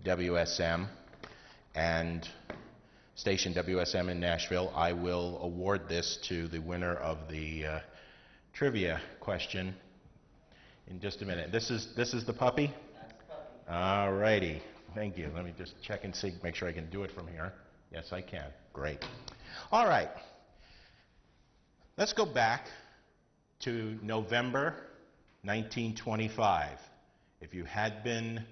WSM and station WSM in Nashville, I will award this to the winner of the trivia question in just a minute. This is the puppy? That's the puppy. All righty. Thank you. Let me just check and see, make sure I can do it from here. Yes, I can. Great. All right. Let's go back to November 1925. If you had been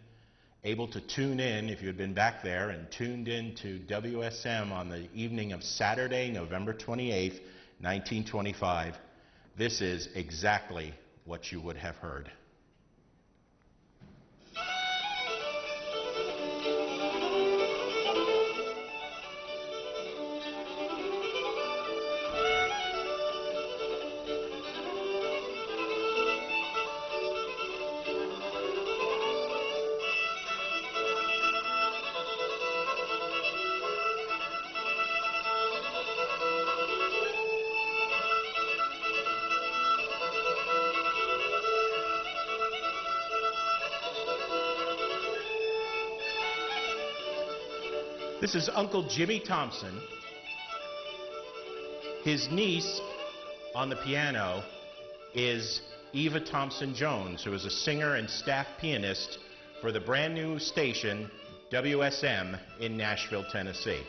able to tune in, if you had been back there and tuned in to WSM on the evening of Saturday, November 28th, 1925, this is exactly what you would have heard. This is Uncle Jimmy Thompson. His niece on the piano is Eva Thompson Jones, who is a singer and staff pianist for the brand new station WSM in Nashville, Tennessee.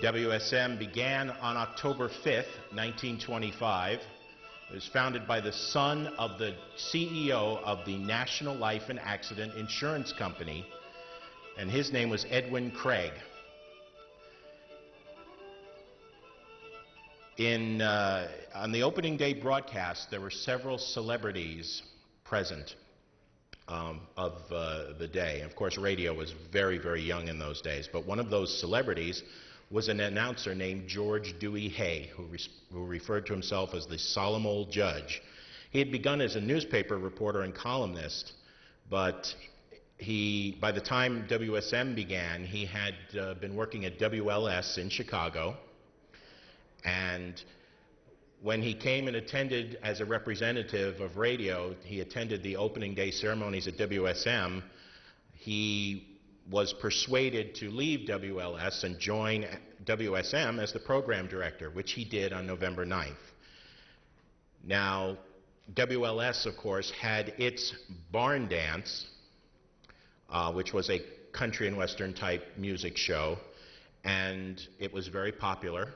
WSM began on October 5th, 1925. It was founded by the son of the CEO of the National Life and Accident Insurance Company, and his name was Edwin Craig. On the opening day broadcast, there were several celebrities present of the day. Of course, radio was very, very young in those days, but one of those celebrities was an announcer named George Dewey Hay, who referred to himself as the solemn old judge. He had begun as a newspaper reporter and columnist, but by the time WSM began, he had been working at WLS in Chicago, and when he came and attended as a representative of radio, he attended the opening day ceremonies at WSM, he was persuaded to leave WLS and join WSM as the program director, which he did on November 9th. Now, WLS, of course, had its barn dance, which was a country and western type music show, and it was very popular.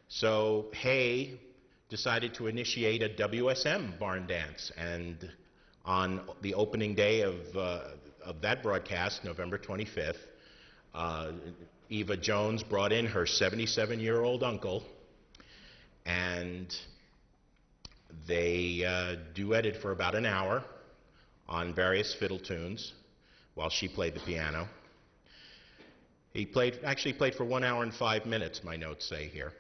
So Hay decided to initiate a WSM barn dance, and on the opening day of that broadcast, November 25th, Eva Jones brought in her 77-year-old uncle, and they duetted for about an hour on various fiddle tunes while she played the piano. He actually played for 1 hour and 5 minutes, my notes say here.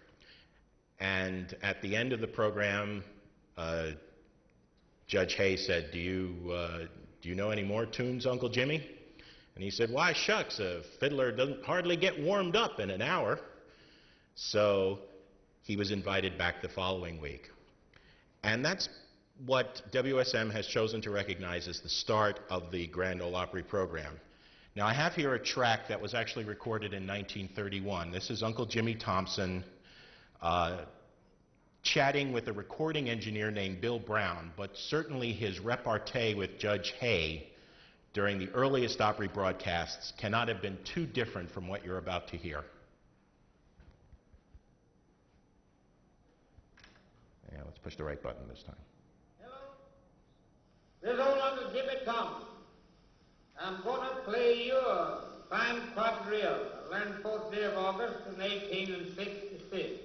And at the end of the program, Judge Hay said, do you know any more tunes, Uncle Jimmy? And he said, why, shucks, a fiddler doesn't hardly get warmed up in an hour. So he was invited back the following week. And that's what WSM has chosen to recognize as the start of the Grand Ole Opry program. Now, I have here a track that was actually recorded in 1931. This is Uncle Jimmy Thompson chatting with a recording engineer named Bill Brown, but certainly his repartee with Judge Hay during the earliest Opry broadcasts cannot have been too different from what you're about to hear. Yeah, let's push the right button this time. This is old Uncle Jimmy Thompson. I'm going to play you a fine quadrille. I learned 4th day of August in 1866.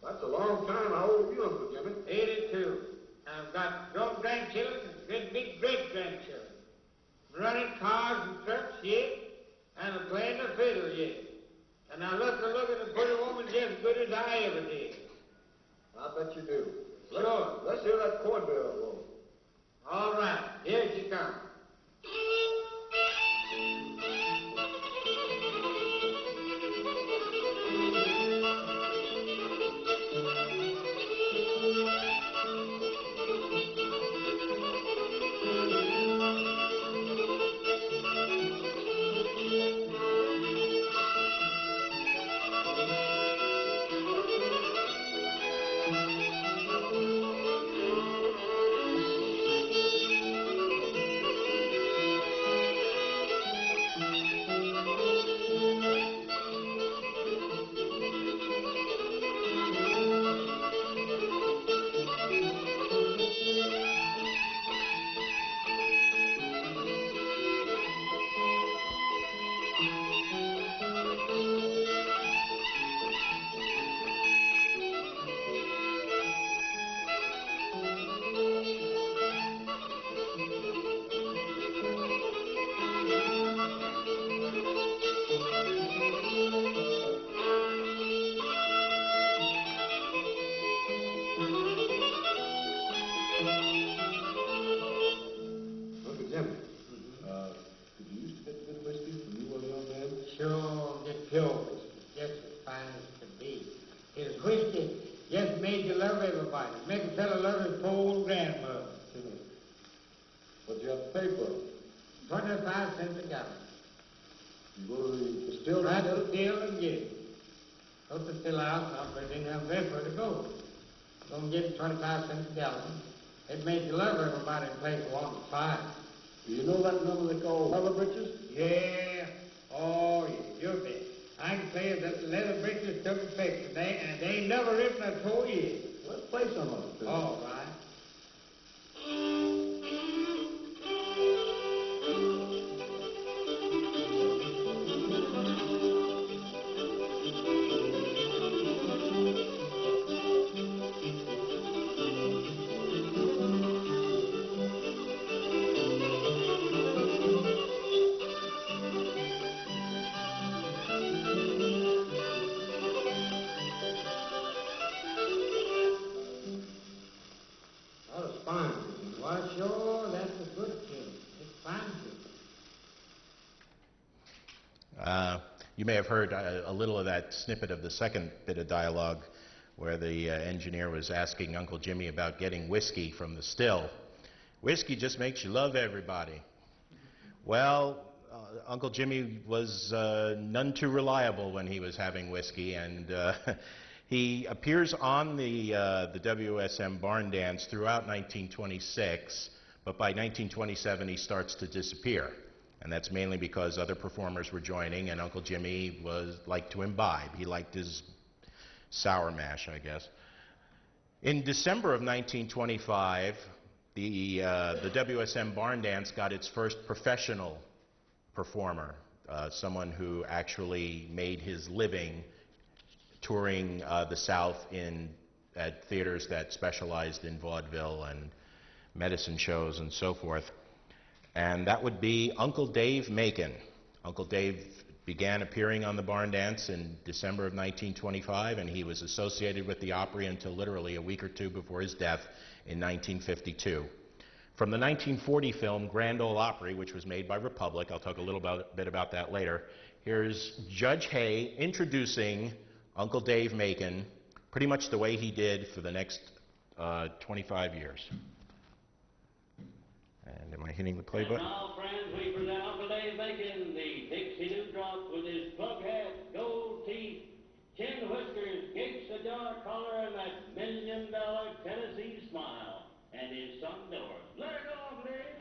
That's a long time. How old are you, Uncle Jimmy? 82. I've got grown grandchildren and great big great-grandchildren. Running cars and trucks yet, and I'm playing the fiddle yet. And I look at a pretty woman just as good as I ever did. I bet you do. Sure. Let's hear that quadrille roll. All right, here she comes. sure get pure whiskey, just as fine as can be. It's whiskey just made you love everybody. Make a fella love his poor old grandmother. What you have to pay for it? 25 cents a gallon. You go to the distillery Right and to get it? still and get it. Go to the still house, but they didn't have very far to go. Go and get 25 cents a gallon. It made you love everybody in place of 1 to 5. Do you know that number they call leather breeches? Yeah. Oh, yeah, you bet. I can tell you that leather breeches took effect today, and they ain't never written a toe yet. Let's play some of it, too. All right. That was fine. Why, sure, that's a good tune. It's fine tune. You may have heard a little of that snippet of the second bit of dialogue where the engineer was asking Uncle Jimmy about getting whiskey from the still. Whiskey just makes you love everybody. Well, Uncle Jimmy was none too reliable when he was having whiskey, and he appears on the WSM Barn Dance throughout 1926, but by 1927 he starts to disappear. And that's mainly because other performers were joining, and Uncle Jimmy liked to imbibe. He liked his sour mash, I guess. In December of 1925, the WSM Barn Dance got its first professional performer, someone who actually made his living touring the South at theaters that specialized in vaudeville and medicine shows and so forth. And that would be Uncle Dave Macon. Uncle Dave began appearing on the Barn Dance in December of 1925, and he was associated with the Opry until literally a week or two before his death in 1952. From the 1940 film Grand Ole Opry, which was made by Republic, I'll talk a little bit about that later, here's Judge Hay introducing Uncle Dave Macon pretty much the way he did for the next 25 years. And am I hitting the play button? And now, friends, we present Uncle Dave Macon, the Dixie Dewdrop, with his plug hat, gold teeth, chin whiskers, Gates ajar collar, and that $1 million Tennessee smile, and his son Doris. Let it go, Uncle Dave.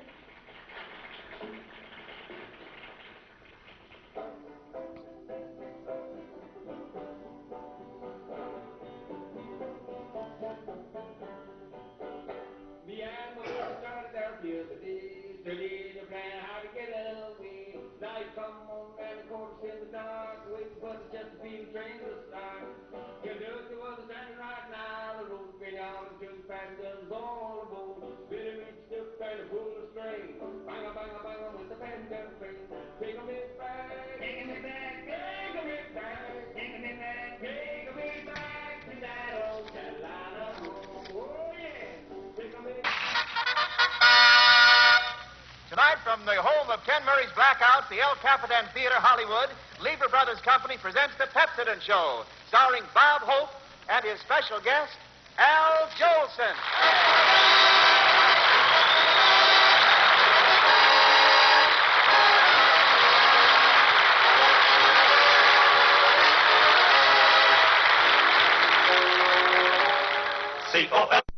Me and my boys started out the other day, studying a plan how to get away. Night come on and the quarters in the dark, waiting for the Chesterfield train to start. Kentucky was standing right now, the road's been out and two passengers all aboard. Billy reached up and pulled the string, bang a bang a bang a with the band-gun train. Take me back, take me back, take me back, take me back, take me back to that old Carolina home. Oh yeah, take me back. Tonight, from the home of Ken Murray's Blackouts, the El Capitan Theater, Hollywood, Lever Brothers Company presents The Pepsodent Show, starring Bob Hope and his special guest, Al Jolson. C-O-L